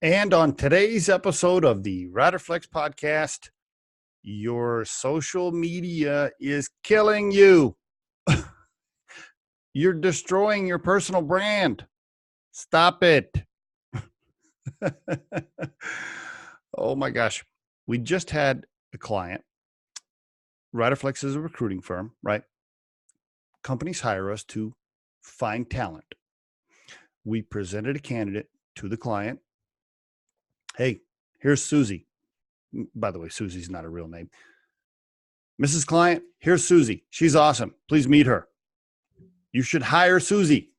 And on today's episode of the Riderflex podcast, your social media is killing you. You're destroying your personal brand. Stop it. Oh my gosh. We just had a client. Riderflex is a recruiting firm, right? Companies hire us to find talent. We presented a candidate to the client. Hey, here's Susie. By the way, Susie's not a real name. Mrs. Client, here's Susie. She's awesome. Please meet her. You should hire Susie.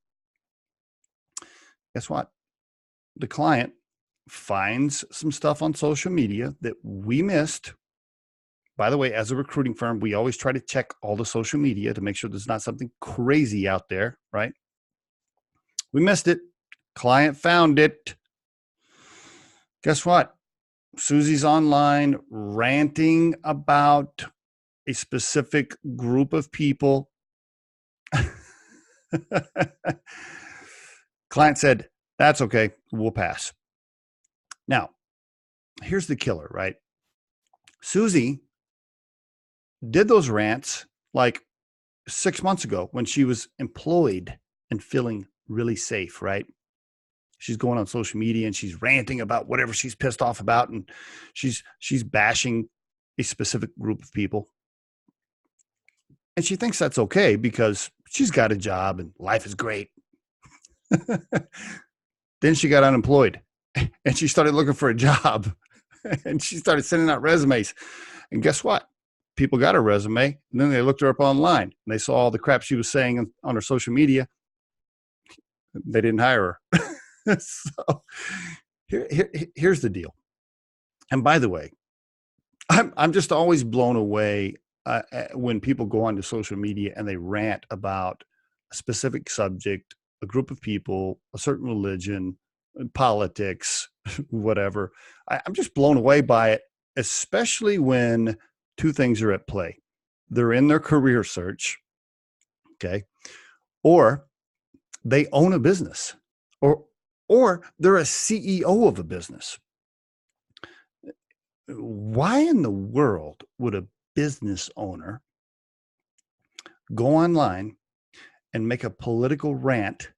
Guess what? The client finds some stuff on social media that we missed. By the way, as a recruiting firm, we always try to check all the social media to make sure there's not something crazy out there, right? We missed it. Client found it. Guess what? Susie's online ranting about a specific group of people. Client said, that's okay, we'll pass. Now, here's the killer, right? Susie did those rants like 6 months ago when she was employed and feeling really safe, right? She's going on social media and she's ranting about whatever she's pissed off about, and she's bashing a specific group of people. And she thinks that's okay because she's got a job and life is great. Then she got unemployed and she started looking for a job and she started sending out resumes. And guess what? People got her resume, and then they looked her up online and they saw all the crap she was saying on her social media. They didn't hire her. So here's the deal. And by the way, I'm just always blown away when people go onto social media and they rant about a specific subject, a group of people, a certain religion, politics, whatever. I'm just blown away by it, especially when two things are at play. They're in their career search, okay, or they own a business, or they're a CEO of a business. Why in the world would a business owner go online and make a political rant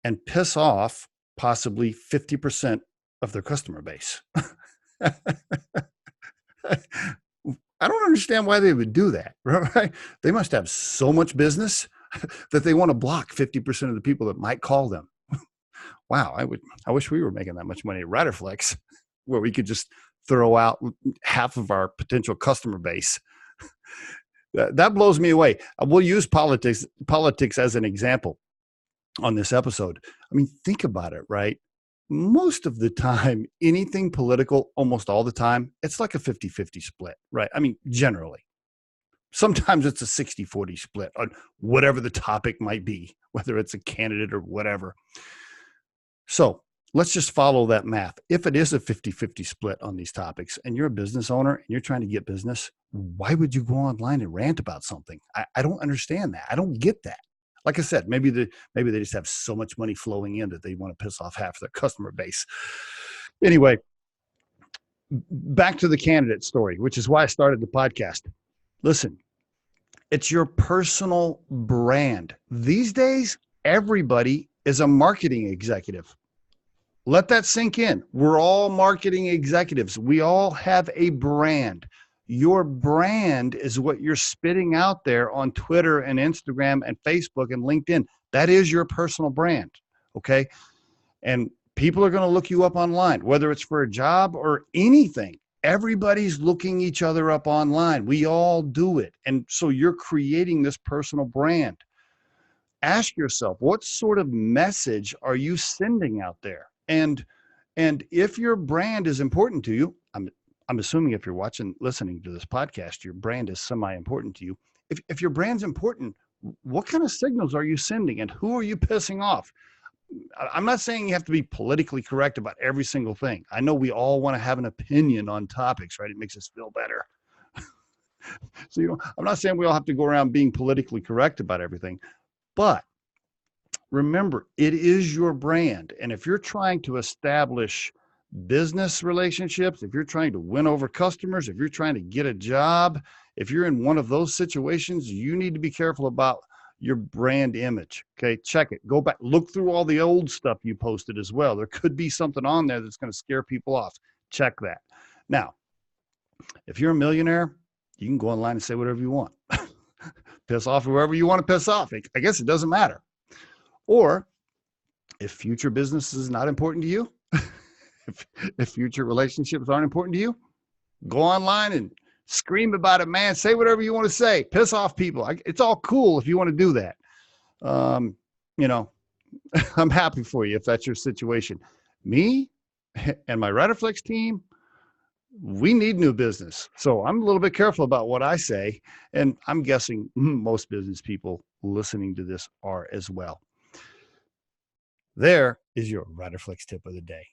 and piss off possibly 50% of their customer base? I don't understand why they would do that, right? They must have so much business that they want to block 50% of the people that might call them. Wow, I wish we were making that much money at Riderflex, where we could just throw out half of our potential customer base. That blows me away. We'll use politics as an example on this episode. I mean, think about it, right? Most of the time, anything political, almost all the time, it's like a 50-50 split, right? I mean, generally. Sometimes it's a 60-40 split on whatever the topic might be, whether it's a candidate or whatever. So let's just follow that math. If it is a 50-50 split on these topics and you're a business owner and you're trying to get business, why would you go online and rant about something? I don't understand that. I don't get that. Like I said, maybe they just have so much money flowing in that they want to piss off half their customer base. Anyway, back to the candidate story, which is why I started the podcast. Listen, it's your personal brand. These days, everybody is a marketing executive. Let that sink in. We're all marketing executives. We all have a brand. Your brand is what you're spitting out there on Twitter and Instagram and Facebook and LinkedIn. That is your personal brand, okay? And people are going to look you up online, whether it's for a job or anything. Everybody's looking each other up online. We all do it. And so you're creating this personal brand. Ask yourself, what sort of message are you sending out there? And if your brand is important to you, I'm assuming if you're listening to this podcast, your brand is semi-important to you. If your brand's important, what kind of signals are you sending and who are you pissing off? I'm not saying you have to be politically correct about every single thing. I know we all want to have an opinion on topics, right? It makes us feel better. So, I'm not saying we all have to go around being politically correct about everything, but remember, it is your brand. And if you're trying to establish business relationships, if you're trying to win over customers, if you're trying to get a job, if you're in one of those situations, you need to be careful about your brand image. Okay, check it. Go back, look through all the old stuff you posted as well. There could be something on there that's going to scare people off. Check that. Now, if you're a millionaire, you can go online and say whatever you want. Piss off whoever you want to piss off. I guess it doesn't matter. Or if future business is not important to you, if future relationships aren't important to you, go online and scream about it, man. Say whatever you want to say. Piss off people. It's all cool if you want to do that. You know, I'm happy for you if that's your situation. Me and my Riderflex team, we need new business. So I'm a little bit careful about what I say. And I'm guessing most business people listening to this are as well. There is your Riderflex tip of the day.